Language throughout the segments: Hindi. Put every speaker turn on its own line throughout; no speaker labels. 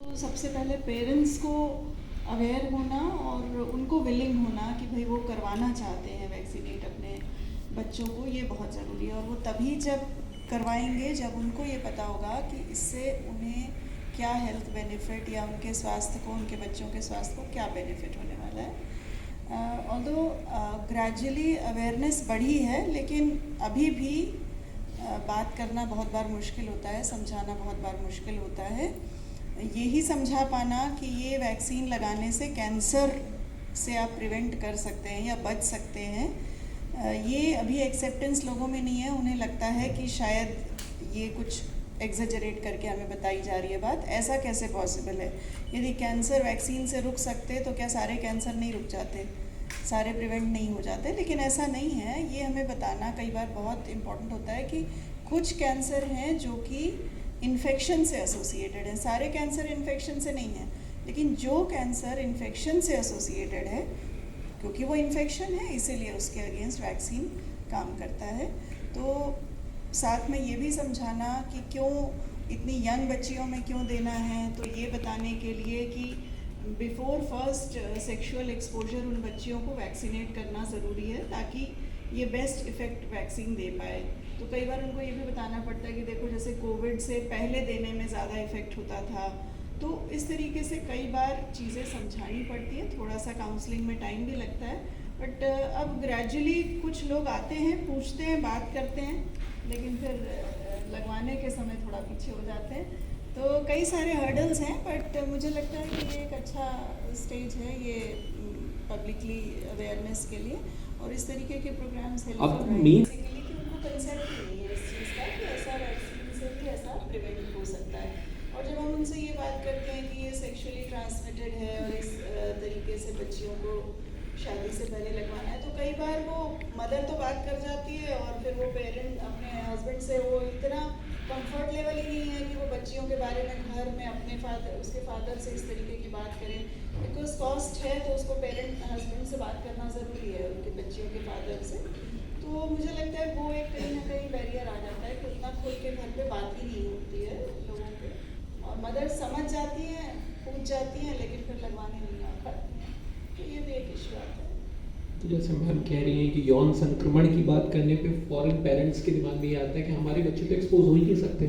तो सबसे पहले पेरेंट्स को अवेयर होना और उनको विलिंग होना कि भाई वो करवाना चाहते हैं वैक्सीनेट अपने बच्चों को, ये बहुत ज़रूरी है। और वो तभी जब करवाएंगे जब उनको ये पता होगा कि इससे उन्हें क्या हेल्थ बेनिफिट या उनके स्वास्थ्य को, उनके बच्चों के स्वास्थ्य को क्या बेनिफिट होने वाला है। ऑल्दो ग्रेजुअली अवेयरनेस बढ़ी है, लेकिन अभी भी बात करना बहुत बार मुश्किल होता है, समझाना बहुत बार मुश्किल होता है। यही समझा पाना कि ये वैक्सीन लगाने से कैंसर से आप प्रिवेंट कर सकते हैं या बच सकते हैं, ये अभी एक्सेप्टेंस लोगों में नहीं है। उन्हें लगता है कि शायद ये कुछ एग्जेजरेट करके हमें बताई जा रही है बात। ऐसा कैसे पॉसिबल है? यदि कैंसर वैक्सीन से रुक सकते तो क्या सारे कैंसर नहीं रुक जाते, सारे प्रिवेंट नहीं हो जाते? लेकिन ऐसा नहीं है। ये हमें बताना कई बार बहुत इम्पॉर्टेंट होता है कि कुछ कैंसर हैं जो कि इन्फेक्शन से एसोसिएटेड है। सारे कैंसर इन्फेक्शन से नहीं है, लेकिन जो कैंसर इन्फेक्शन से एसोसिएटेड है, क्योंकि वो इन्फेक्शन है इसीलिए उसके अगेंस्ट वैक्सीन काम करता है। तो साथ में ये भी समझाना कि क्यों इतनी यंग बच्चियों में क्यों देना है, तो ये बताने के लिए कि बिफोर फर्स्ट सेक्सुअल एक्सपोजर उन बच्चियों को वैक्सीनेट करना ज़रूरी है ताकि ये बेस्ट इफ़ेक्ट वैक्सीन दे पाए। तो कई बार उनको ये भी बताना पड़ता है कि देखो, जैसे कोविड से पहले देने में ज़्यादा इफ़ेक्ट होता था, तो इस तरीके से कई बार चीज़ें समझानी पड़ती है। थोड़ा सा काउंसलिंग में टाइम भी लगता है, बट अब ग्रेजुअली कुछ लोग आते हैं, पूछते हैं, बात करते हैं, लेकिन फिर लगवाने के समय थोड़ा पीछे हो जाते हैं। तो कई सारे हर्डल्स हैं, बट मुझे लगता है कि ये एक अच्छा स्टेज है ये पब्लिकली अवेयरनेस के लिए, और इस तरीके के प्रोग्राम्स हेल्पफुल हैं बेसिकली कि उनको कंसेप्ट नहीं है इस चीज़ का कि ऐसा वैक्सीन से भी ऐसा प्रिवेंट हो सकता है। और जब हम उनसे ये बात करते हैं कि ये सेक्सुअली ट्रांसमिटेड है और इस तरीके से बच्चियों को शादी से पहले लगवाना है, तो कई बार वो मदर तो बात कर जाती है और फिर वो पेरेंट अपने हस्बैंड से वो इतना कंफर्ट लेवल ही नहीं है कि वो बच्चियों के बारे में घर में अपने उसके फादर से इस तरीके की बात करें। बिकॉज कॉस्ट है तो उसको पेरेंट हस्बैंड से बात करना ज़रूरी है, उनके बच्चियों के फादर से। तो मुझे लगता है वो एक कहीं ना कहीं बैरियर आ जाता है कि उतना खुल के घर पे बात ही नहीं होती है लोगों पे, और मदर समझ जाती हैं, पूछ जाती हैं, लेकिन फिर लगवाने नहीं आ पाती हैं। तो ये भी एक इशू आता है।
तो जैसे मैम कह रही हैं कि यौन संक्रमण की बात करने पे फॉरेन पेरेंट्स के दिमाग में ये आता है कि हमारे बच्चे तो एक्सपोज हो ही नहीं सकते।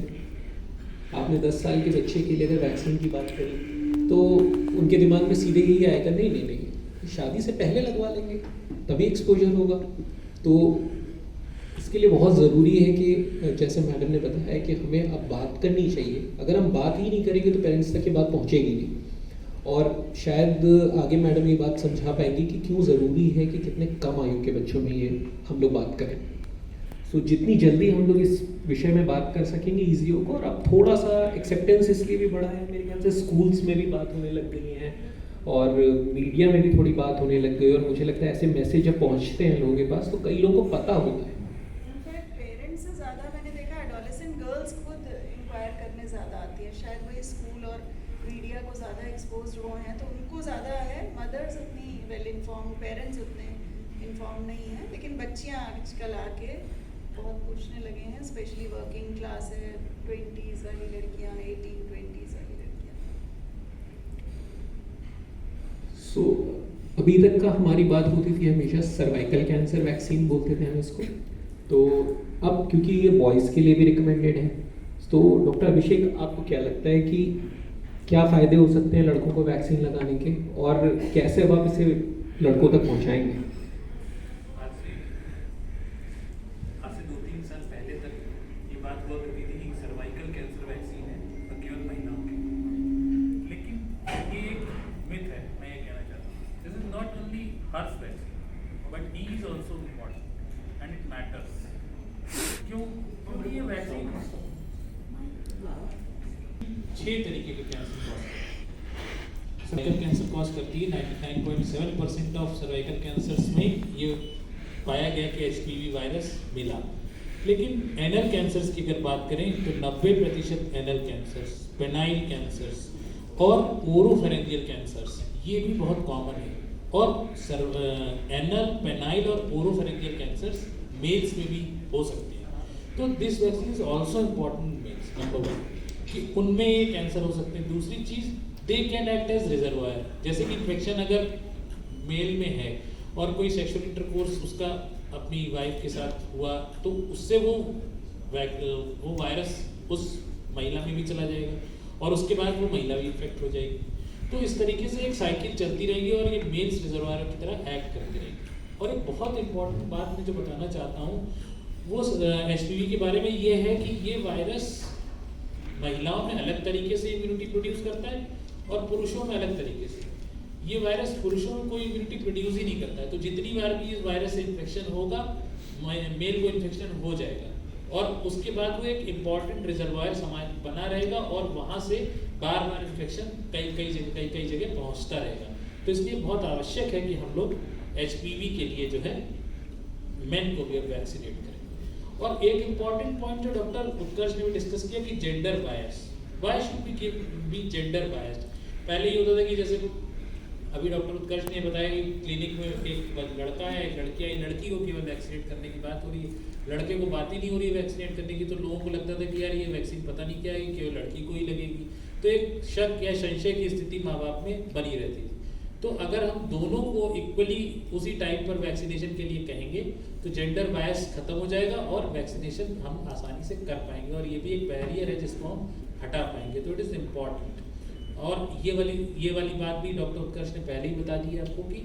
आपने 10 साल के बच्चे के लिए अगर वैक्सीन की बात करी तो उनके दिमाग में सीधे यही आएगा, नहीं नहीं नहीं, शादी से पहले लगवा लेंगे तभी एक्सपोजर होगा। तो इसके लिए बहुत ज़रूरी है कि जैसे मैडम ने बताया कि हमें अब बात करनी चाहिए। अगर हम बात ही नहीं करेंगे तो पेरेंट्स तक ये बात पहुँचेगी नहीं, और शायद आगे मैडम ये बात समझा पाएंगी कि क्यों ज़रूरी है कि कितने कम आयु के बच्चों में ये हम लोग बात करें। सो जितनी जल्दी हम लोग इस विषय में बात कर सकेंगे ईजी होगा। और अब थोड़ा सा एक्सेप्टेंस इसलिए भी बढ़ा है, मेरे ख्याल से स्कूल्स में भी बात होने लग गई है और मीडिया में भी थोड़ी बात होने लग गई, और मुझे लगता है ऐसे मैसेज जब पहुँचते हैं लोगों के पास तो कई लोगों को पता होता है।
पेरेंट्स से ज़्यादा मैंने देखा एडोलेसेंट गर्ल्स खुद इंक्वायर करने ज़्यादा आती है। शायद वही स्कूल और मीडिया को ज़्यादा एक्सपोज वो हैं तो उनको ज़्यादा है। मदर्स उतनी वेल इन्फॉर्म, पेरेंट्स उतने इन्फॉर्म नहीं हैं, लेकिन बच्चियाँ आजकल आके बहुत पूछने लगे हैं। स्पेशली वर्किंग क्लास है, 20s वाली लड़कियाँ, 18-20s वाली लड़कियाँ।
सो अभी तक का हमारी बात होती थी हमेशा सर्वाइकल कैंसर वैक्सीन बोलते थे हम इसको। तो अब क्योंकि ये बॉयज़ के लिए भी रिकमेंडेड है, तो डॉक्टर अभिषेक आपको क्या लगता है कि क्या फ़ायदे हो सकते हैं लड़कों को वैक्सीन लगाने के, और कैसे अब आप इसे लड़कों तक पहुंचाएंगे?
आज से 2-3 साल पहले तक ये बात हुआ करती थी कि सर्वाइकल कैंसर वैक्सीन है और केवल महिलाओं के, लेकिन ये एक मिथ है। मैं ये कहना चाहता हूँ, this is not only hers vaccine but he is also important and it matters. क्यों? क्योंकि ये वैक्सीन 6 तरीके के cancer cause, cervical cancer cause करती है। 99.7% ऑफ सर्वाइकल कैंसर्स में ये पाया गया कि HPV वायरस मिला। लेकिन एनल कैंसर्स की अगर बात करें तो 90% एनल कैंसर्स, पेनाइल कैंसर्स और ओरोफेरेंजियल कैंसर्स ये भी बहुत कॉमन है। और एनल, पेनाइल और ओरोफेरेंजियल कैंसर्स मेल्स में भी हो सकते हैं। तो this vaccine is also important males, number 1। कि उनमें ये कैंसर हो सकते हैं। दूसरी चीज़, they can act as reservoir, जैसे कि इन्फेक्शन अगर मेल में है और कोई सेक्सुअल इंटरकोर्स उसका अपनी वाइफ के साथ हुआ तो उससे वो वायरस उस महिला में भी चला जाएगा और उसके बाद वो महिला भी इन्फेक्ट हो जाएगी। तो इस तरीके से एक साइकिल चलती रहेगी और ये मेल्स रिजर्वायर की तरह एक्ट करती रहेगी। और एक बहुत इंपॉर्टेंट बात मैं जो बताना चाहता हूँ वो HPV के बारे में ये है कि ये वायरस महिलाओं में अलग तरीके से इम्यूनिटी प्रोड्यूस करता है और पुरुषों में अलग तरीके से। ये वायरस पुरुषों में कोई इम्यूनिटी प्रोड्यूस ही नहीं करता है, तो जितनी बार भी इस वायरस से इन्फेक्शन होगा मेल को इन्फेक्शन हो जाएगा और उसके बाद वो एक इम्पॉर्टेंट रिजर्वायर समाज बना रहेगा और वहाँ से बार बार इन्फेक्शन कई जगह पहुँचता रहेगा। तो इसलिए बहुत आवश्यक है कि हम लोग HPV के लिए जो है मेन को भी अब वैक्सीनेट करें। और एक इम्पॉर्टेंट पॉइंट जो डॉक्टर उत्कर्ष ने भी डिस्कस किया कि gender bias, why should be gender biased. पहले ये होता था कि जैसे अभी डॉक्टर उत्कर्ष ने बताया कि क्लिनिक में एक लड़का है, एक लड़की है, लड़की को केवल वैक्सीनेट करने की बात हो रही है, लड़के को बात ही नहीं हो रही है वैक्सीनेट करने की। तो लोगों को लगता था कि यार ये वैक्सीन पता नहीं क्या है, केवल लड़की को ही लगेगी। तो एक शक या संशय की स्थिति माँ बाप में बनी रहती थी। तो अगर हम दोनों को इक्वली उसी टाइम पर वैक्सीनेशन के लिए कहेंगे तो जेंडर बायस खत्म हो जाएगा और वैक्सीनेशन हम आसानी से कर पाएंगे और ये भी एक बैरियर है जिसको हम हटा पाएंगे। तो इट इज़ इम्पॉर्टेंट। और ये वाली बात भी डॉक्टर उत्कर्ष ने पहले ही बता दी है आपको कि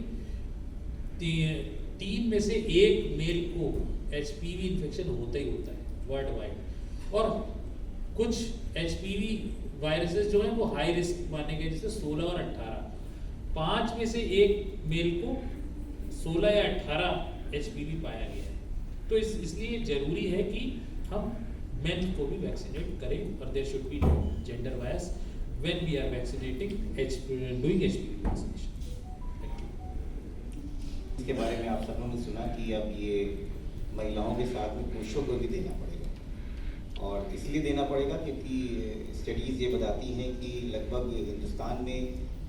3 में से 1 मेल को HPV इन्फेक्शन होता ही होता है वर्ल्ड वाइड। और कुछ HPV वायरसेस जो हैं वो हाई रिस्क माने गए, जैसे 16 और 18। 5 में से 1 मेल को 16 या 18 HPV पाया गया है। तो इसलिए जरूरी है कि हम मेन को भी वैक्सीनेट करें और there should be no gender bias when we are vaccinating doing HPV vaccination.
इसके बारे में आप सबों ने सुना कि अब ये महिलाओं के साथ में पुरुषों को भी देना पड़ेगा और इसलिए देना पड़ेगा क्योंकि स्टडीज़ ये बताती हैं कि लगभग हिंदुस्तान में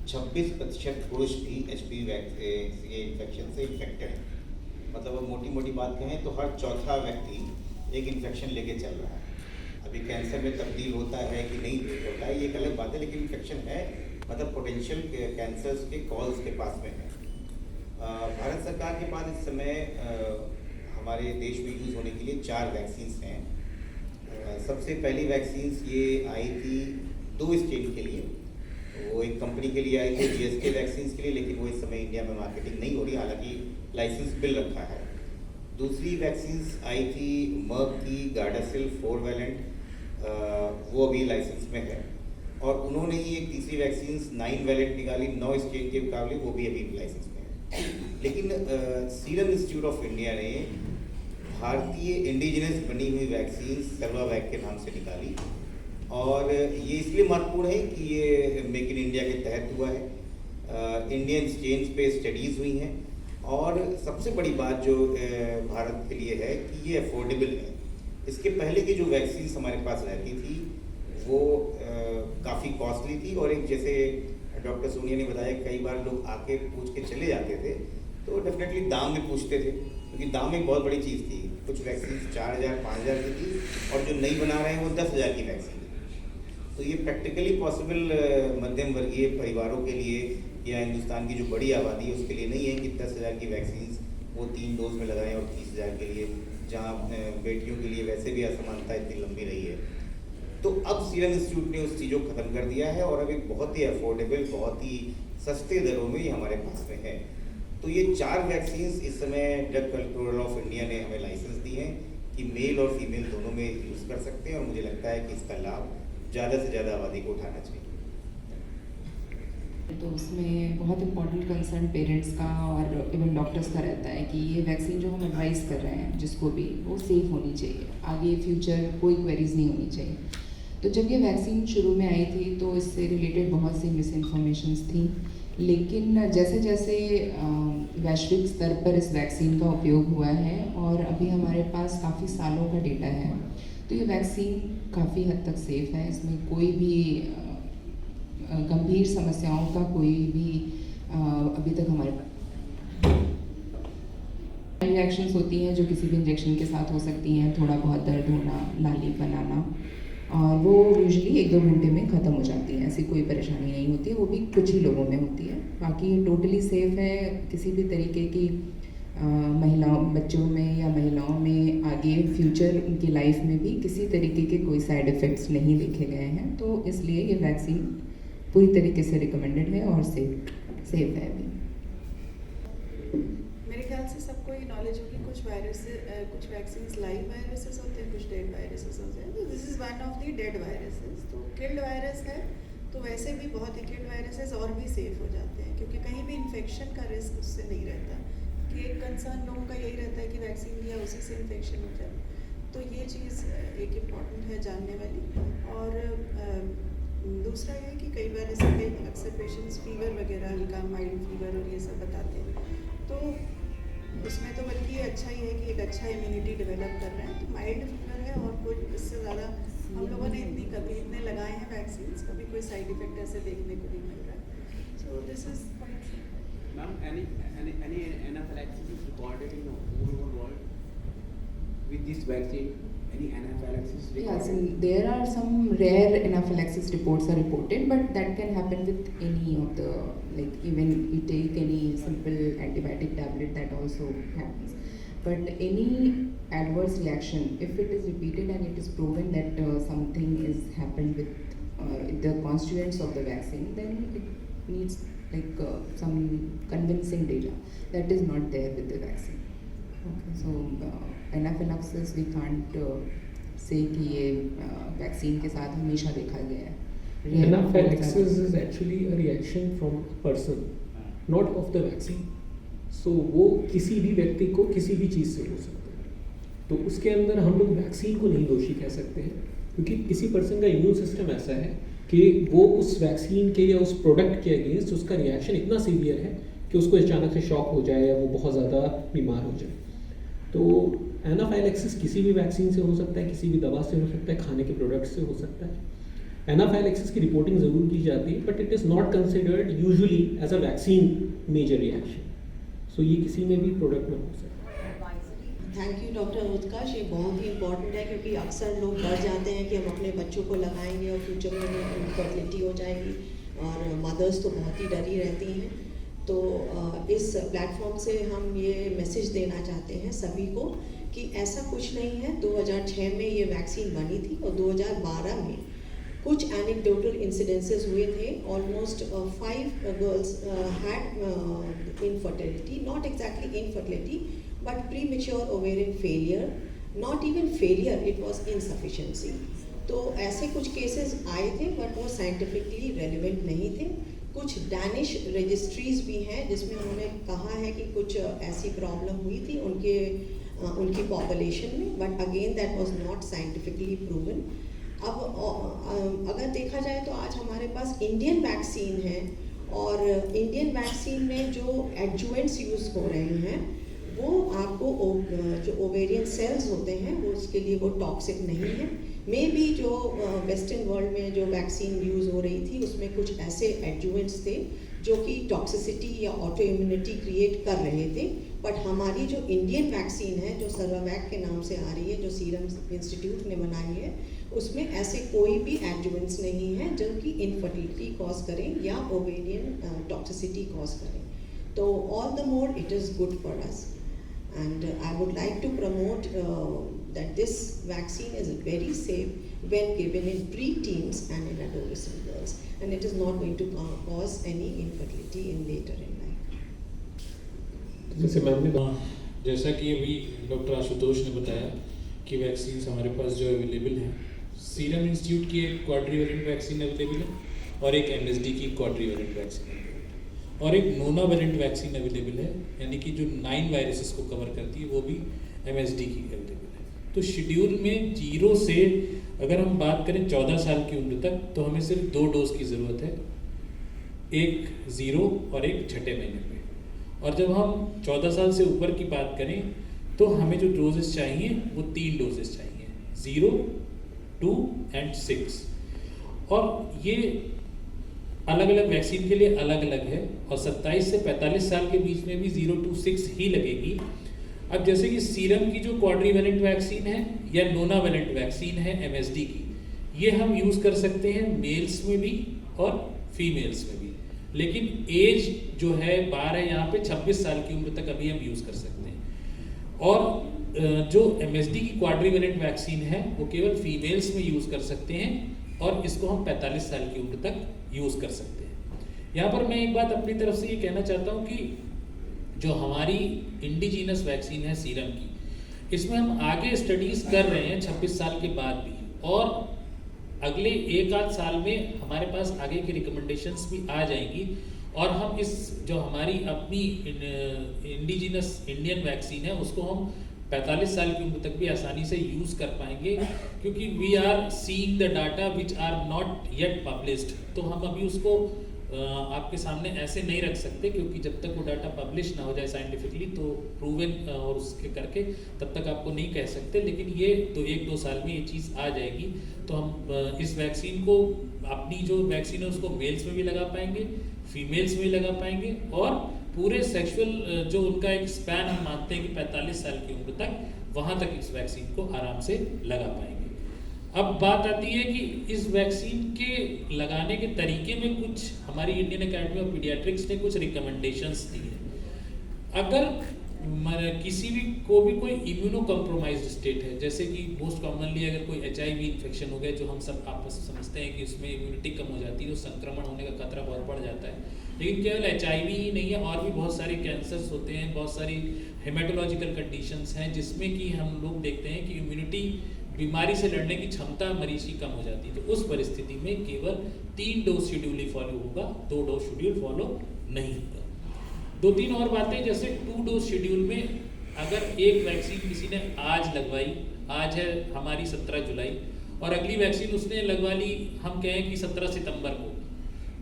26% पुरुष भी HPV इन्फेक्शन से इन्फेक्टेड हैं। मतलब अब मोटी बात कहें तो हर चौथा व्यक्ति एक इन्फेक्शन लेके चल रहा है। अभी कैंसर में तब्दील होता है कि नहीं होता है ये एक अलग बात है, लेकिन इन्फेक्शन है, मतलब पोटेंशियल कैंसर्स के कॉल्स के पास में है। भारत सरकार के पास इस समय हमारे देश में यूज़ होने के लिए 4 वैक्सीन्स हैं। सबसे पहली वैक्सीन्स ये आई थी 2 स्टेट के लिए, वो एक कंपनी के लिए आई थी GSK वैक्सीन्स के लिए, लेकिन वो इस समय इंडिया में मार्केटिंग नहीं हो रही, हालांकि लाइसेंस बिल रखा है। दूसरी वैक्सीन्स आई थी मर्क की गार्डासिल 4 वैलेंट, वो अभी लाइसेंस में है। और उन्होंने ही एक तीसरी वैक्सीन्स 9 वैलेंट निकाली 9 स्टेट के मुकाबले, वो भी अभी लाइसेंस में है। लेकिन सीरम इंस्टीट्यूट ऑफ इंडिया ने भारतीय इंडिजिनस बनी हुई वैक्सीन सर्वावैक के नाम से निकाली और ये इसलिए महत्वपूर्ण है कि ये मेक इन इंडिया के तहत हुआ है। इंडियन स्ट्रेन्स पे स्टडीज़ हुई हैं और सबसे बड़ी बात जो भारत के लिए है कि ये अफोर्डेबल है। इसके पहले की जो वैक्सीन हमारे पास रहती थी वो काफ़ी कॉस्टली थी और एक जैसे डॉक्टर सोनिया ने बताया कई बार लोग आके पूछ के चले जाते थे, तो डेफिनेटली दाम में पूछते थे क्योंकि दाम एक बहुत बड़ी चीज़ थी। कुछ वैक्सीन 4,000 5,000 की थी और जो नहीं बना रहे हैं वो 10,000 की वैक्सीन थी। तो ये प्रैक्टिकली पॉसिबल मध्यम वर्गीय परिवारों के लिए या हिंदुस्तान की जो बड़ी आबादी है उसके लिए नहीं है कि 10,000 की वैक्सीन वो 3 डोज में लगाएं और 30,000 के लिए, जहाँ बेटियों के लिए वैसे भी असमानता इतनी लंबी रही है। तो अब सीरम इंस्टीट्यूट ने उस चीज़ों को ख़त्म कर दिया है और अब एक बहुत ही अफोर्डेबल, बहुत ही सस्ते दरों में ये हमारे पास में है। तो ये 4 वैक्सीन्स इस समय ड्रग कंट्रोलर ऑफ इंडिया ने हमें लाइसेंस दी हैं कि मेल और फीमेल दोनों में यूज़ कर सकते हैं और मुझे लगता है कि इसका लाभ ज़्यादा से ज़्यादा आबादी को उठाना चाहिए।
तो उसमें बहुत इम्पॉर्टेंट कंसर्न पेरेंट्स का और इवन डॉक्टर्स का रहता है कि ये वैक्सीन जो हम एडवाइस कर रहे हैं जिसको भी, वो सेफ़ होनी चाहिए, आगे फ्यूचर कोई क्वेरीज नहीं होनी चाहिए। तो जब ये वैक्सीन शुरू में आई थी तो इससे रिलेटेड बहुत सी मिस इन्फॉर्मेशंस थी, लेकिन जैसे जैसे वैश्विक स्तर पर इस वैक्सीन का उपयोग हुआ है और अभी हमारे पास काफ़ी सालों का डेटा है, तो ये वैक्सीन काफ़ी हद तक सेफ़ है। इसमें कोई भी गंभीर समस्याओं का कोई भी अभी तक हमारे पास रिएक्शंस होती हैं जो किसी भी इंजेक्शन के साथ हो सकती हैं, थोड़ा बहुत दर्द होना, लाली बनाना, और वो यूजुअली 1-2 घंटे में ख़त्म हो जाती है, ऐसी कोई परेशानी नहीं होती है, वो भी कुछ ही लोगों में होती है। बाकी ये टोटली सेफ़ है, किसी भी तरीके की महिलाओं बच्चों में या महिलाओं में आगे फ्यूचर उनकी लाइफ में भी किसी तरीके के कोई साइड इफ़ेक्ट्स नहीं देखे गए हैं, तो इसलिए ये वैक्सीन पूरी तरीके से रिकमेंडेड है और सेफ है अभी।
मेरे ख्याल से सबको ये नॉलेज होगी, कुछ वैक्सीन्स लाइव वायरसेस होते हैं, कुछ डेड वायरसेस होते हैं। तो this is one of the dead viruses. तो किल्ड वायरस है, तो वैसे भी बहुत ही किल्ड वायरसेस और भी सेफ हो जाते हैं, क्योंकि कहीं भी इन्फेक्शन का रिस्क उससे नहीं रहता। कि एक कंसर्न लोगों का यही रहता है कि वैक्सीन लिया उसी से इन्फेक्शन हो जाए, तो ये चीज़ एक इम्पॉर्टेंट है जानने वाली। और दूसरा ये है कि कई बार ऐसे अक्सर पेशेंट्स फीवर वगैरह, हल्का माइल्ड फीवर और ये सब बताते हैं, तो उसमें तो बल्कि अच्छा ही है कि एक अच्छा इम्यूनिटी डेवलप कर रहे हैं। तो माइल्ड फीवर है और कोई इससे ज़्यादा हम लोगों ने इतने लगाए हैं वैक्सीन्स, कभी कोई साइड इफेक्ट ऐसे देखने को नहीं मिल रहा है। So this is
Ma'am, any anaphylaxis is recorded in the whole world with this vaccine? Any anaphylaxis
Yes,
recorded?
there are some rare anaphylaxis reports are reported, but that can happen with any of the, like even you take any simple antibiotic tablet, that also happens. But any adverse reaction, if it is repeated and it is proven that something is happened with the constituents of the vaccine, then it needs like some convincing data. That is not there with the vaccine. Okay, so anaphylaxis we can't say कि ये वैक्सीन के साथ हमेशा देखा गया है।
Anaphylaxis is actually a reaction from a person, not of the vaccine. So वो किसी भी व्यक्ति को किसी भी चीज़ से हो सकता है, तो उसके अंदर हम लोग वैक्सीन को नहीं दोषी कह सकते हैं, क्योंकि किसी पर्सन का इम्यून सिस्टम ऐसा है कि वो उस वैक्सीन के या उस प्रोडक्ट के अगेंस्ट उसका रिएक्शन इतना सीवियर है कि उसको अचानक से शॉक हो जाए या वो बहुत ज़्यादा बीमार हो जाए। तो एनाफाइलेक्सिस किसी भी वैक्सीन से हो सकता है, किसी भी दवा से हो सकता है, खाने के प्रोडक्ट से हो सकता है। एनाफाइलेक्सिस की रिपोर्टिंग ज़रूर की जाती है, but it is not considered usually as a vaccine major reaction. So ये किसी में भी प्रोडक्ट में हो सकता है।
थैंक यू डॉक्टर उत्कर्ष, ये बहुत ही इम्पॉर्टेंट है, क्योंकि अक्सर लोग डर जाते हैं कि हम अपने बच्चों को लगाएंगे और फ्यूचर में इनफर्टिलिटी हो जाएगी, और मदर्स तो बहुत ही डरी रहती हैं। तो इस प्लेटफॉर्म से हम ये मैसेज देना चाहते हैं सभी को कि ऐसा कुछ नहीं है। 2006 में ये वैक्सीन बनी थी और 2012 में कुछ एनेक्डोटल इंसिडेंसेस हुए थे। Almost 5 girls had infertility, not exactly infertility but premature ovarian failure, not even failure, it was insufficiency. तो ऐसे कुछ केसेस आए थे, बट वो साइंटिफिकली रेलिवेंट नहीं थे। कुछ डैनिश रजिस्ट्रीज भी हैं जिसमें उन्होंने कहा है कि कुछ ऐसी प्रॉब्लम हुई थी उनकी पॉपुलेशन में, but again that was not scientifically proven. अब अगर देखा जाए तो आज हमारे पास इंडियन वैक्सीन है, और इंडियन वैक्सीन में जो एडजुवेंट्स यूज़ हो रहे हैं वो आपको जो ओवेरियन सेल्स होते हैं वो उसके लिए वो टॉक्सिक नहीं है। मे बी जो वेस्टर्न वर्ल्ड में जो वैक्सीन यूज़ हो रही थी उसमें कुछ ऐसे एडजुवेंट्स थे जो कि टॉक्सिसिटी या ऑटो इम्यूनिटी क्रिएट कर रहे थे, बट हमारी जो इंडियन वैक्सीन है जो सर्वावैक के नाम से आ रही है, जो सीरम इंस्टीट्यूट ने बनाई है, उसमें ऐसे कोई भी एडजुवेंट्स नहीं है जो कि इनफर्टिलिटी कॉज करें या ओवेरियन टॉक्सिसिटी कॉज करें। तो all the more it is good for us, and I would like to promote that this vaccine is very safe when given in pre-teens and in adolescent girls, and it is not going to cause any infertility in later in life.
जैसे मैम ने
जैसा कि अभी डॉक्टर आशुतोष ने बताया कि वैक्सीन हमारे पास जो अवेलेबल हैं, सीरम इंस्टीट्यूट की एक क्वाड्रीवेलेंट वैक्सीन अवेलेबल है और एक MSD की क्वाड्रीवेलेंट वैक्सीन है, और एक नोनावेलेंट वैक्सीन अवेलेबल है, यानी कि जो 9 वायरसेस को कवर करती है वो भी MSD की अवेलेबल है। तो शेड्यूल में 0 से अगर हम बात करें 14 साल की उम्र तक, तो हमें सिर्फ 2 डोज की ज़रूरत है, एक 0 और एक छठे महीने पे। और जब हम 14 साल से ऊपर की बात करें तो हमें जो डोजेस चाहिए वो 3 डोजेस चाहिए, 0, 2 एंड 6। और ये अलग अलग वैक्सीन के लिए अलग अलग है, और 27 से 45 साल के बीच में भी 0 to 6 ही लगेगी। अब जैसे कि सीरम की जो क्वाड्रीवेलेंट वैक्सीन है या नोनावेलेंट वैक्सीन है MSD की, ये हम यूज़ कर सकते हैं मेल्स में भी और फीमेल्स में भी, लेकिन एज जो है बार है यहाँ पे 26 साल की उम्र तक अभी हम यूज़ कर सकते हैं। और जो MSD की क्वाड्रिवेलेंट वैक्सीन है वो केवल फीमेल्स में यूज़ कर सकते हैं और इसको हम 45 साल की उम्र तक यूज़ कर सकते हैं। यहाँ पर मैं एक बात अपनी तरफ से ये कहना चाहता हूँ कि जो हमारी इंडिजीनस वैक्सीन है सीरम की, इसमें हम आगे स्टडीज़ कर रहे हैं 26 साल के बाद भी, और अगले 1-8 साल में हमारे पास आगे की रिकमेंडेशंस भी आ जाएंगी और हम इस जो हमारी अपनी इंडिजीनस इंडियन वैक्सीन है उसको हम 45 साल की उम्र तक भी आसानी से यूज़ कर पाएंगे, क्योंकि we are seeing the data which are not yet published. तो हम अभी उसको आपके सामने ऐसे नहीं रख सकते, क्योंकि जब तक वो डाटा पब्लिश ना हो जाए साइंटिफिकली तो प्रूवन और उसके करके तब तक आपको नहीं कह सकते। लेकिन ये तो 1-2 साल में ये चीज़ आ जाएगी, तो हम इस वैक्सीन को अपनी जो वैक्सीन है उसको मेल्स में भी लगा पाएंगे, फीमेल्स में भी लगा पाएंगे, और पूरे सेक्सुअल जो उनका एक स्पैन हम मानते हैं कि 45 साल की उम्र तक, वहाँ तक इस वैक्सीन को आराम से लगा पाएंगे। अब बात आती है कि इस वैक्सीन के लगाने के तरीके में कुछ हमारी इंडियन एकेडमी ऑफ पीडियाट्रिक्स ने कुछ रिकमेंडेशंस दी है। अगर किसी भी कोई इम्यूनो कॉम्प्रोमाइज्ड स्टेट है, जैसे कि मोस्ट कॉमनली अगर कोई HIV इन्फेक्शन हो गया, जो हम सब आपस में समझते हैं कि उसमें इम्यूनिटी कम हो जाती है, तो संक्रमण होने का खतरा बहुत बढ़ जाता है। लेकिन केवल HIV ही नहीं है, और भी बहुत सारे कैंसर्स होते हैं, बहुत सारी हेमेटोलॉजिकल कंडीशंस हैं जिसमें कि हम लोग देखते हैं कि इम्यूनिटी, बीमारी से लड़ने की क्षमता मरीज की कम हो जाती है। तो उस परिस्थिति में केवल 3 डोज शेड्यूल ही फॉलो होगा, 2 डोज शेड्यूल फॉलो नहीं होगा। 2-3 और बातें, जैसे 2 डोज शेड्यूल में अगर एक वैक्सीन किसी ने आज लगवाई, आज है हमारी 17 जुलाई, और अगली वैक्सीन उसने लगवा ली हम कहें कि 17 सितंबर को,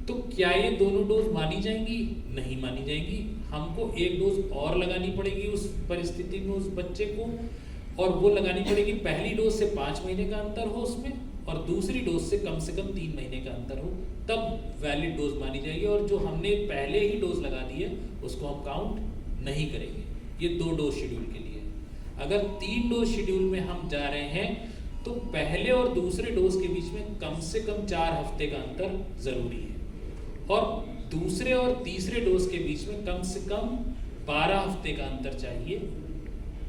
तो क्या ये दोनों डोज मानी जाएंगी? नहीं मानी जाएंगी। हमको एक डोज और लगानी पड़ेगी उस परिस्थिति में उस बच्चे को, और वो लगानी पड़ेगी पहली डोज से 5 महीने का अंतर हो उसमें, और दूसरी डोज से कम 3 महीने का अंतर हो, तब वैलिड डोज मानी जाएगी। और जो हमने पहले ही डोज लगा दी है उसको हम काउंट नहीं करेंगे। ये 2 डोज शेड्यूल के लिए। अगर 3 डोज शेड्यूल में हम जा रहे हैं तो पहले और दूसरे डोज के बीच में कम से कम 4 हफ्ते का अंतर जरूरी है, और दूसरे और तीसरे डोज के बीच में कम से कम 12 हफ्ते का अंतर चाहिए।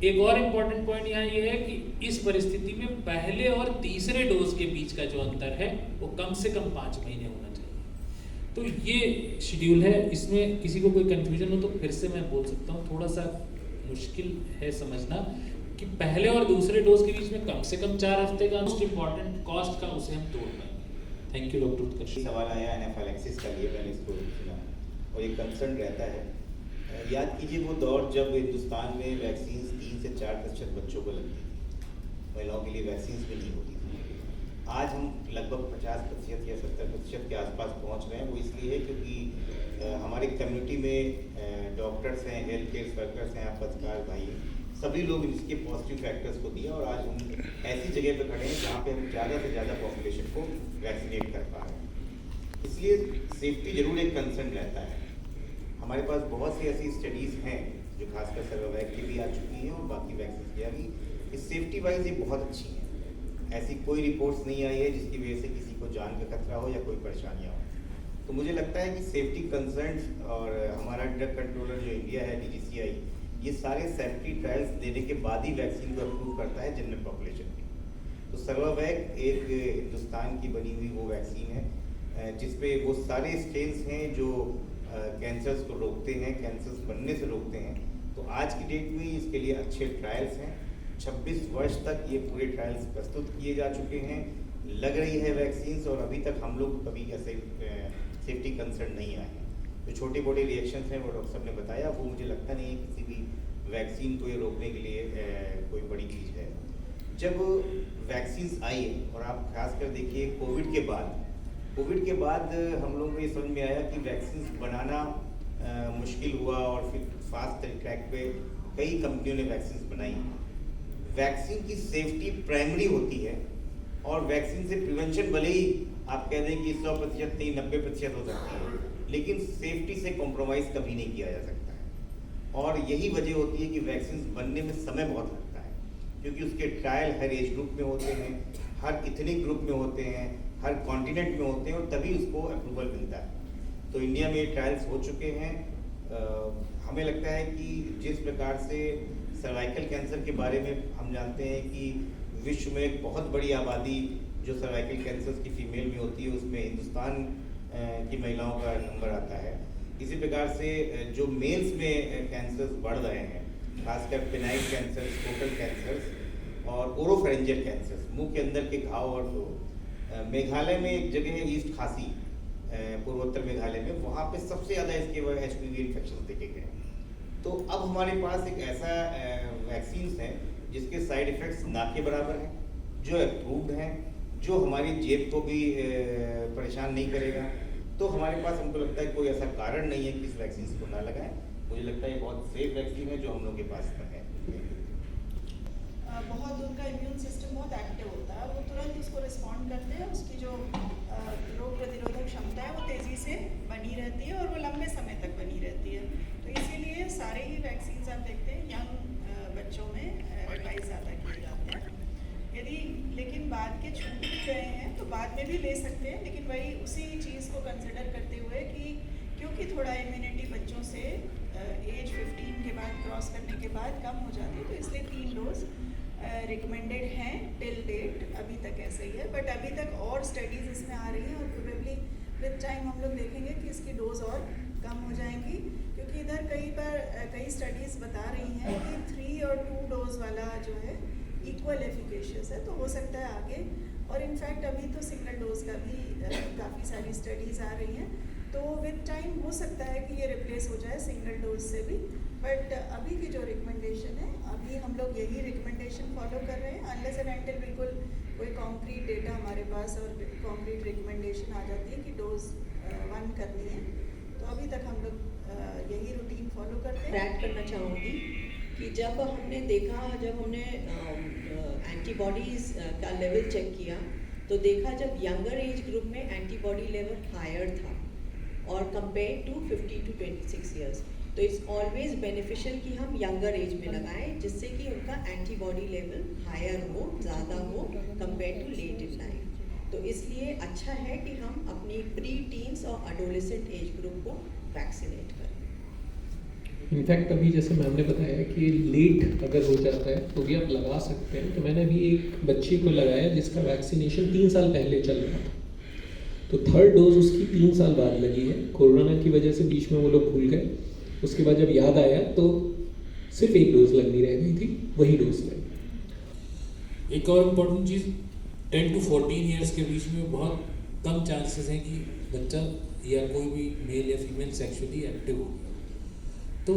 एक और इम्पॉर्टेंट पॉइंट यहाँ ये है कि इस परिस्थिति में पहले और तीसरे डोज के बीच का जो अंतर है वो कम से कम 5 महीने होना चाहिए। तो ये शेड्यूल है। इसमें किसी को कोई कंफ्यूजन हो तो फिर से मैं बोल सकता हूँ, थोड़ा सा मुश्किल है समझना कि पहले और दूसरे डोज के बीच में कम से कम 4 हफ्ते का मोस्ट इम्पॉर्टेंट कॉस्ट का उसे हम तोड़ पाएंगे। थैंक यू डॉक्टर उत्कर्ष।
सवाल आया एनाफिलैक्सिस का, लिए मैंने इसको सुना और एक कंसर्न रहता है। याद कीजिए वो दौर जब हिंदुस्तान में वैक्सीन 3 से 4% बच्चों को लगती थी, महिलाओं के लिए वैक्सीन भी नहीं होती थी। आज हम लगभग 50% या 70% के आसपास पहुंच रहे हैं। वो इसलिए है क्योंकि हमारे कम्युनिटी में डॉक्टर्स हैं, हेल्थ केयर वर्कर्स हैं, पत्रकार भाई, सभी लोग इसके पॉजिटिव फैक्टर्स को दिए, और आज हम ऐसी जगह पर खड़े हैं जहाँ पे हम ज़्यादा से ज़्यादा पॉपुलेशन को वैक्सीनेट कर पा रहे हैं। इसलिए सेफ्टी जरूर एक कंसर्न रहता है। हमारे पास बहुत सी ऐसी स्टडीज़ हैं जो खासकर सर्वाइवल की भी आ चुकी हैं और बाकी वैक्सीन की आ गई। इस सेफ्टी वाइज ये बहुत अच्छी हैं। ऐसी कोई रिपोर्ट्स नहीं आई है जिसकी वजह से किसी को जान का खतरा हो या कोई परेशानियाँ हो। तो मुझे लगता है कि सेफ्टी कंसर्न्स, और हमारा ड्रग कंट्रोलर जो इंडिया है DGCI, ये सारे सेफ्टी ट्रायल्स देने के बाद ही वैक्सीन को अप्रूव करता है जनरल पॉपुलेशन की। तो सर्वावैक एक हिंदुस्तान की बनी हुई वो वैक्सीन है जिसपे वो सारे स्टेन्स हैं जो कैंसर्स को रोकते हैं, कैंसर्स बनने से रोकते हैं। तो आज की डेट में इसके लिए अच्छे ट्रायल्स हैं। 26 वर्ष तक ये पूरे ट्रायल्स प्रस्तुत किए जा चुके हैं, लग रही है वैक्सीन्स, और अभी तक हम लोग कभी ऐसे सेफ्टी कंसर्न नहीं आए हैं। जो छोटे मोटे रिएक्शंस हैं वो डॉक्टर साहब ने बताया, वो मुझे लगता नहीं है किसी भी वैक्सीन को ये रोकने के लिए कोई बड़ी चीज़ है। जब वैक्सीन्स आई और आप खासकर देखिए कोविड के बाद हम लोगों को ये समझ में आया कि वैक्सीन्स बनाना मुश्किल हुआ, और फिर फास्ट ट्रैक पे कई कंपनियों ने वैक्सीन्स बनाई। वैक्सीन की सेफ्टी प्राइमरी होती है, और वैक्सीन से प्रिवेंशन भले ही आप कह दें कि 100% नहीं 90% हो सकती है, लेकिन सेफ्टी से कॉम्प्रोमाइज़ कभी नहीं किया जा सकता है। और यही वजह होती है कि वैक्सीन बनने में समय बहुत लगता है, क्योंकि उसके ट्रायल हर एज ग्रुप में होते हैं, हर इथनिक ग्रुप में होते हैं, हर कॉन्टिनेंट में होते हैं और तभी उसको अप्रूवल मिलता है। तो इंडिया में ये ट्रायल्स हो चुके हैं। हमें लगता है कि जिस प्रकार से सर्वाइकल कैंसर के बारे में हम जानते हैं कि विश्व में एक बहुत बड़ी आबादी जो सर्वाइकल कैंसर की फीमेल में होती है, उसमें हिंदुस्तान की महिलाओं का नंबर आता है। इसी प्रकार से जो मेल्स में कैंसर्स बढ़ रहे हैं, खासकर पेनाइल कैंसर, स्क्रोटल कैंसर्स और ओरोफेरेंजियल कैंसर्स, मुंह के अंदर के घाव। और मेघालय में एक जगह है ईस्ट खासी, पूर्वोत्तर मेघालय में, वहाँ पे सबसे ज़्यादा इसके HPV इन्फेक्शन देखे गए। तो अब हमारे पास एक ऐसा वैक्सीन है जिसके साइड इफ़ेक्ट्स ना के बराबर हैं, जो अप्रूव्ड हैं, जो हमारी जेब को भी परेशान नहीं करेगा। तो हमारे पास, हमको लगता है, कोई ऐसा कारण नहीं है कि इस वैक्सीन को ना लगाएं। मुझे लगता है ये बहुत सेफ वैक्सीन है जो हम लोग के पास है।
बहुत उनका इम्यून सिस्टम बहुत एक्टिव होता है, वो तुरंत उसको रिस्पॉन्ड करते हैं, उसकी जो रोग प्रतिरोधक क्षमता है वो तेज़ी से बनी रहती है और वो लंबे समय तक बनी रहती है। तो इसीलिए सारे ही वैक्सीन आप देखते हैं यंग बच्चों में एडवाइस ज़्यादा किए जाते हैं। यदि लेकिन बाद के छूट भी गए हैं तो बाद में भी ले सकते हैं, लेकिन वही उसी चीज़ को कंसिडर करते हुए कि क्योंकि थोड़ा इम्यूनिटी बच्चों से एज 15 के बाद क्रॉस करने के बाद कम हो जाती है, तो इसलिए 3 डोज रिकमेंडेड हैं टिल डेट। अभी तक ऐसे ही है, बट अभी तक और स्टडीज़ इसमें आ रही हैं और प्रोबेबली विद टाइम हम लोग देखेंगे कि इसकी डोज और कम हो जाएंगी, क्योंकि इधर कई स्टडीज़ बता रही हैं कि 3 और 2 डोज वाला जो है इक्वल एफिकेशियस है। तो हो सकता है आगे, और इनफैक्ट अभी तो सिंगल डोज का भी काफ़ी सारी स्टडीज़ आ रही हैं, तो विद टाइम हो सकता है कि ये रिप्लेस हो जाए सिंगल डोज से भी। बट अभी की जो रिकमेंडेशन है, अभी हम लोग यही रिकमेंडेशन फॉलो कर रहे हैं, अनलेस एंड अनटिल बिल्कुल कोई कॉन्क्रीट डेटा हमारे पास और कॉन्क्रीट रिकमेंडेशन आ जाती है कि डोज 1 करनी है, तो अभी तक हम लोग यही रूटीन फॉलो करते हैं।
ऐड करना चाहूँगी कि जब हमने देखा, जब हमने एंटीबॉडीज़ का लेवल चेक किया, तो देखा जब यंगर एज ग्रुप में एंटीबॉडी लेवल हायर था और कंपेयर टू 50 to 26 ईयर्स, तो इट्स ऑलवेज बेनिफिशियल कि हम यंगर एज में लगाएं, जिससे कि उनका एंटीबॉडी लेवल हायर हो, ज़्यादा हो compare to late in life. तो इसलिए अच्छा है कि हम अपनी प्री टीन्स और एडोलेसेंट एज ग्रुप को वैक्सीनेट करें।
इनफैक्ट अभी जैसे मैम ने बताया कि लेट अगर हो जाता है तो भी आप लगा सकते हैं। तो मैंने अभी एक बच्ची को लगाया जिसका वैक्सीनेशन 3 साल पहले चल रहा था, तो 3rd डोज उसकी 3 साल बाद लगी है। कोरोना की वजह से बीच में वो लोग भूल गए, उसके बाद जब याद आया तो सिर्फ 1 डोज लगनी रह गई थी, वही डोज लगी।
एक और इम्पोर्टेंट चीज़, 10 to 14 ईयर्स के बीच में बहुत कम चांसेस हैं कि बच्चा या कोई भी मेल या फीमेल सेक्सुअली एक्टिव हो। तो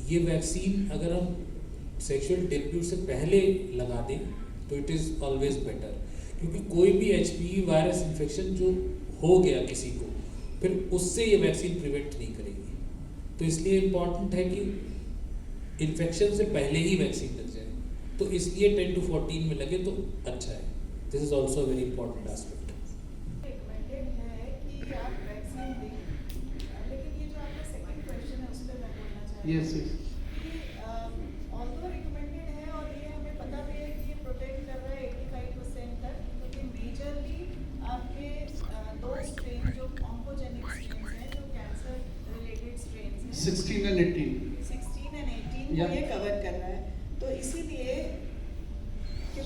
ये वैक्सीन अगर हम सेक्सुअल डेब्यू से पहले लगा दें तो इट इज़ ऑलवेज बेटर, क्योंकि कोई भी HPV वायरस इन्फेक्शन जो हो गया किसी को, फिर उससे ये वैक्सीन प्रिवेंट नहीं करेगी। तो इसलिए इम्पॉर्टेंट है कि इन्फेक्शन से पहले ही वैक्सीन लग जाए, तो इसलिए 10 to 14 में लगे तो अच्छा है। This is also very important aspect.
Recommended है कि आप वैक्सीन दें, लेकिन ये जो आपका सेकंड क्वेश्चन है उस पर मैं बोलना चाहती हूँ।
यस
कि ऑल्दो रिकमेंडेड है और ये हमें पता भी है कि ये प्रोटेक्ट कर रहा है 85% तक, क्योंकि मेजरली आपके 2 स्ट्रेन जो ऑन्कोजेनिक स्ट्रेन हैं, जो कैंसर रिलेटेड स्ट्रेन हैं,
16 and 18.
16 and 18 को
Yeah.
ये कवर कर रहा है। तो इसीलिए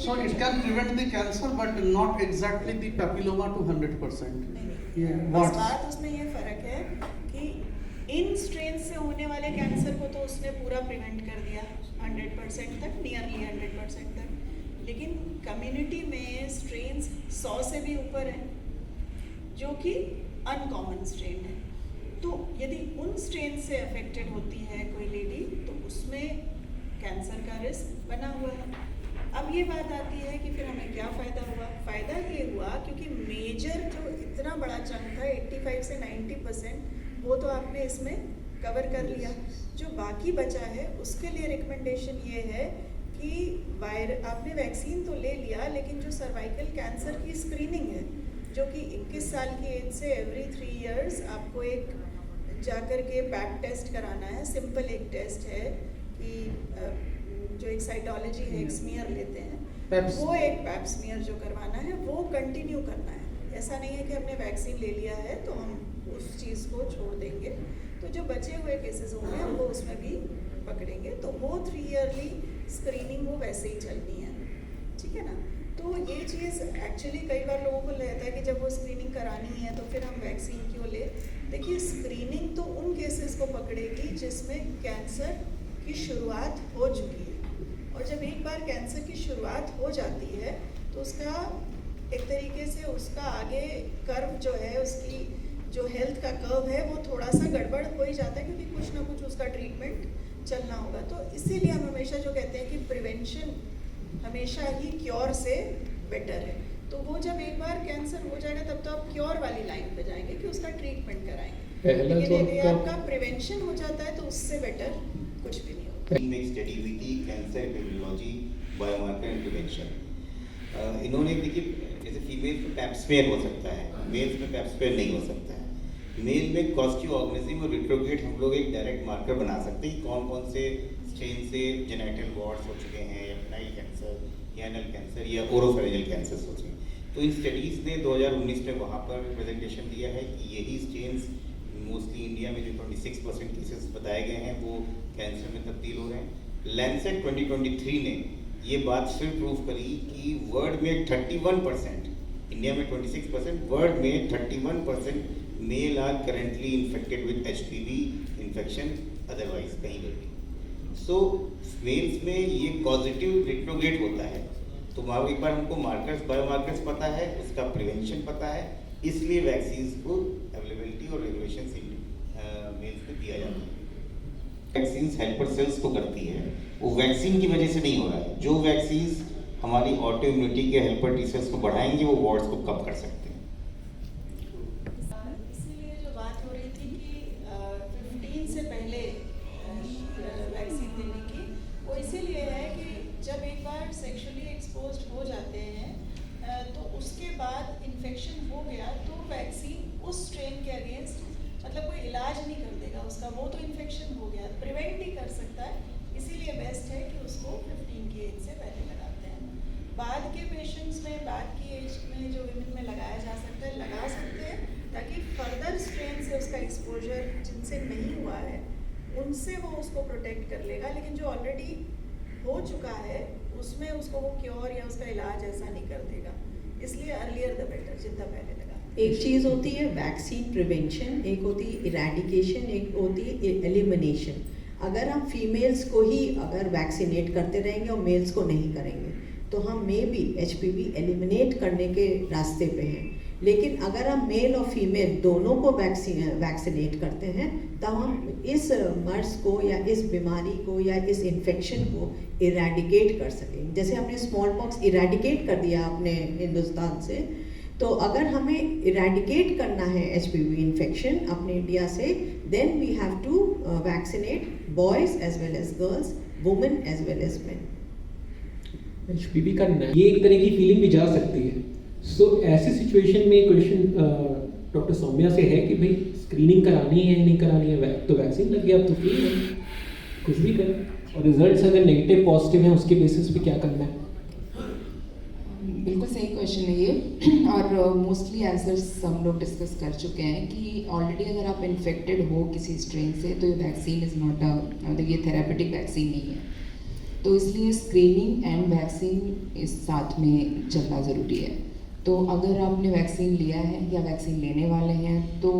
So it can prevent the cancer, but not exactly the papilloma to 100%. Yeah.
बस
What?
बात उसमें ये फर्क है कि इन स्ट्रेन से होने वाले कैंसर को तो उसने पूरा प्रिवेंट कर दिया 100% तक, नियरली 100% तक, लेकिन कम्युनिटी में स्ट्रेन्स 100 से भी ऊपर हैं जो कि अनकॉमन स्ट्रेन है। तो यदि उन स्ट्रेन से अफेक्टेड होती है कोई लेडी, तो उसमें कैंसर का रिस्क बना हुआ है। अब ये बात आती है कि फिर हमें क्या फ़ायदा हुआ? फ़ायदा ये हुआ क्योंकि मेजर जो इतना बड़ा चंक था 85 से 90%, वो तो आपने इसमें कवर कर लिया। जो बाकी बचा है उसके लिए रिकमेंडेशन ये है कि आपने वैक्सीन तो ले लिया, लेकिन जो सर्वाइकल कैंसर की स्क्रीनिंग है, जो कि 21 साल की एज से एवरी 3 इयर्स आपको एक जाकर के पैप टेस्ट कराना है। सिंपल एक टेस्ट है कि जो एक साइटोलॉजी है, एक स्मीयर लेते हैं,
Paps.
वो एक पैप स्मीयर जो करवाना है वो कंटिन्यू करना है। ऐसा नहीं है कि हमने वैक्सीन ले लिया है तो हम उस चीज़ को छोड़ देंगे। तो जो बचे हुए केसेस होंगे हम वो उसमें भी पकड़ेंगे। तो वो 3 ईयरली स्क्रीनिंग वो वैसे ही चलनी है, ठीक है ना। तो ये चीज़ एक्चुअली कई बार लोगों को लगता है कि जब वो स्क्रीनिंग करानी है तो फिर हम वैक्सीन क्यों ले। देखिए स्क्रीनिंग तो उन केसेस को पकड़ेगी जिसमें कैंसर की शुरुआत हो चुकी है, और जब एक बार कैंसर की शुरुआत हो जाती है तो उसका एक तरीके से उसका आगे कर्व जो है, उसकी जो हेल्थ का कर्व है वो थोड़ा सा गड़बड़ हो ही जाता है, क्योंकि कुछ ना कुछ उसका ट्रीटमेंट चलना होगा। तो इसीलिए हम हमेशा जो कहते हैं कि प्रिवेंशन हमेशा ही क्योर से बेटर है। तो वो जब एक बार कैंसर हो जाएगा तब तो आप क्योर वाली लाइन पे जाएंगे कि उसका ट्रीटमेंट कराएंगे, लेकिन यदि आपका प्रिवेंशन हो जाता है तो उससे बेटर कुछ भी नहीं होता।
में एक स्टडी हुई थी cancer epidemiology biomarker and prevention. इन्होंने देखिए जैसे फीमेल्स में पैप्समेयर हो सकता है, मेल्स में पैप्समेयर नहीं हो सकता है। मेल में कॉस्टिव ऑर्गेनिज्म और रिट्रोग्रेड हम लोग एक डायरेक्ट मार्कर बना सकते हैं कौन कौन से स्ट्रेन से जेनेटल वॉर्ड्स हो चुके हैं, या फिनाइल कैंसर, या एनल कैंसर, या ओरोफेरेंजियल कैंसर हो चुके हैं। तो इन स्टडीज़ ने 2019 में वहाँ पर प्रेजेंटेशन दिया है कि यही स्ट्रेन्स मोस्टली इंडिया में जो 26% केसेस बताए गए हैं वो कैंसर में तब्दील हो रहे हैं। लैंसेट 2023 ने ये बात फिर प्रूव करी कि वर्ल्ड में 31%, इंडिया में 26%, वर्ल्ड में 31% male are currently infected with HPV infection otherwise कहीं पर भी। सो मेल्स में ये पॉजिटिव रिट्रोग्रेड होता है। तो वहाँ एक बार हमको मार्कर्स बायोमार्कर्स पता है, उसका प्रिवेंशन पता है, इसलिए वैक्सीन्स को अवेलेबिलिटी और रेगुलेशन मेल्स में दिया जाता है। वैक्सीन्स हेल्पर सेल्स को करती है, वो वैक्सीन की वजह से नहीं हो रहा है। जो वैक्सीन्स हमारी ऑटो इम्यूनिटी के हेल्पर टी सेल्स को बढ़ाएंगे वो वॉर्ड्स को कम कर सकते हैं।
इसीलिए जो बात हो रही थी कि 15 से पहले वैक्सीन देने की, वो इसीलिए है कि जब एक बार सेक्सुअली एक्सपोज्ड हो जाते हैं तो उसके बाद इन्फेक्शन हो गया तो वैक्सीन उस स्ट्रेन के अगेंस्ट मतलब कोई इलाज नहीं कर देगा उसका, वो तो इन्फेक्शन हो गया, प्रिवेंट ही कर सकता है। इसीलिए बेस्ट है कि उसको 15 की एज से पहले लगाते हैं। बाद के पेशेंट्स में, बाद की एज में जो विमेन में लगाया जा सकता है लगा सकते हैं, ताकि फर्दर स्ट्रेन से उसका एक्सपोजर जिनसे नहीं हुआ है उनसे वो उसको प्रोटेक्ट कर लेगा। लेकिन जो ऑलरेडी हो चुका है उसमें उसको वो क्योर या उसका इलाज ऐसा नहीं कर देगा। इसलिए अर्लियर द बेटर, जितना पहले लगा।
एक चीज़ होती है वैक्सीन प्रिवेंशन, एक होती है इरेडिकेशन, एक होती है एलिमिनेशन। अगर हम फीमेल्स को ही अगर वैक्सीनेट करते रहेंगे और मेल्स को नहीं करेंगे तो हम मे बी HPV एलिमिनेट करने के रास्ते पे हैं। लेकिन अगर हम मेल और फीमेल दोनों को वैक्सीनेट करते हैं तब हम इस मर्ज को या इस बीमारी को या इस इन्फेक्शन को इरेडिकेट कर सकेंगे। जैसे हमने स्मॉल पॉक्स इरेडिकेट कर दिया अपने हिंदुस्तान से, तो अगर हमें इरेडिकेट करना है HPV इन्फेक्शन अपने इंडिया से, then we have to vaccinate boys as well as girls, women as well as men.
HPV का ये एक तरह की फीलिंग भी जा सकती है। सो ऐसी सिचुएशन में क्वेश्चन डॉक्टर सौम्या से है कि भाई स्क्रीनिंग करानी है नहीं करानी है, तो वैक्सीन लग गया अब तो फ्री है, कुछ भी करें, और रिजल्ट्स अगर नेगेटिव पॉजिटिव हैं उसके बेसिस पे क्या करना है।
बिल्कुल सही क्वेश्चन है ये, और मोस्टली आंसर्स हम लोग डिस्कस कर चुके हैं कि ऑलरेडी अगर आप इन्फेक्टेड हो किसी स्ट्रेन से तो ये वैक्सीन इज़ नॉट मतलब ये थेरेपेटिक वैक्सीन नहीं है। तो इसलिए स्क्रीनिंग एंड वैक्सीन इस साथ में चलना ज़रूरी है। तो अगर आपने वैक्सीन लिया है या वैक्सीन लेने वाले हैं तो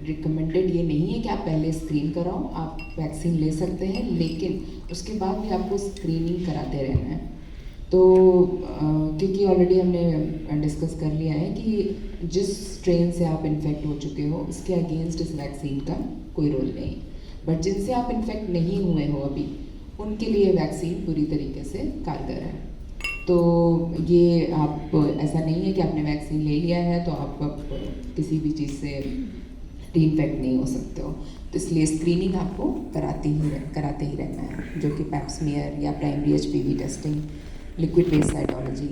रिकमेंडेड ये नहीं है कि आप पहले स्क्रीन कराओ, आप वैक्सीन ले सकते हैं लेकिन उसके बाद भी आपको स्क्रीनिंग कराते रहना है। तो क्योंकि ऑलरेडी हमने डिस्कस कर लिया है कि जिस स्ट्रेन से आप इन्फेक्ट हो चुके हो उसके अगेंस्ट इस वैक्सीन का कोई रोल नहीं, बट जिनसे आप इन्फेक्ट नहीं हुए हो अभी उनके लिए वैक्सीन पूरी तरीके से कारगर है। तो ये आप ऐसा नहीं है कि आपने वैक्सीन ले लिया है तो आप किसी भी चीज़ से इन्फेक्ट नहीं हो सकते हो। तो इसलिए स्क्रीनिंग आपको कराते ही रहना है, जो कि पैप स्मीयर या primary HPV testing, liquid based cytology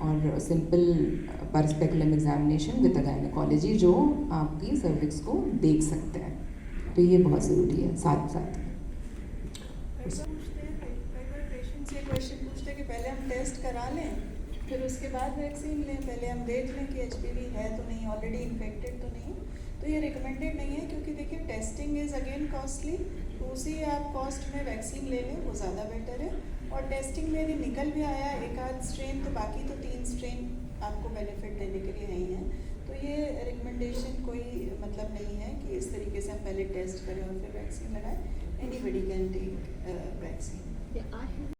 और सिंपल परस्पेकुलम एग्जामिनेशन विद गायनेकोलॉजी जो आपकी सर्विक्स को देख सकते हैं। तो ये बहुत ज़रूरी है साथ साथ।
कई बार पेशेंट से क्वेश्चन पूछते हैं कि पहले हम टेस्ट करा लें, फिर उसके बाद वैक्सीन लें। पहले हम देख लें कि HPV है तो नहीं, ऑलरेडी इन्फेक्टेड तो नहीं। तो ये रिकमेंडेड नहीं है, क्योंकि देखिए टेस्टिंग इज़ अगेन कॉस्टली, तो उसी आप कॉस्ट में वैक्सीन ले लें, वो ज़्यादा बेटर है। और टेस्टिंग में यदि निकल भी आया एक आध स्ट्रेन, तो बाकी तो 3 स्ट्रेन आपको बेनिफिट देने के लिए ही हैं। तो ये रिकमेंडेशन कोई मतलब नहीं है कि इस तरीके से हम पहले टेस्ट करें और फिर वैक्सीन लगाएं। Anybody can take vaccine.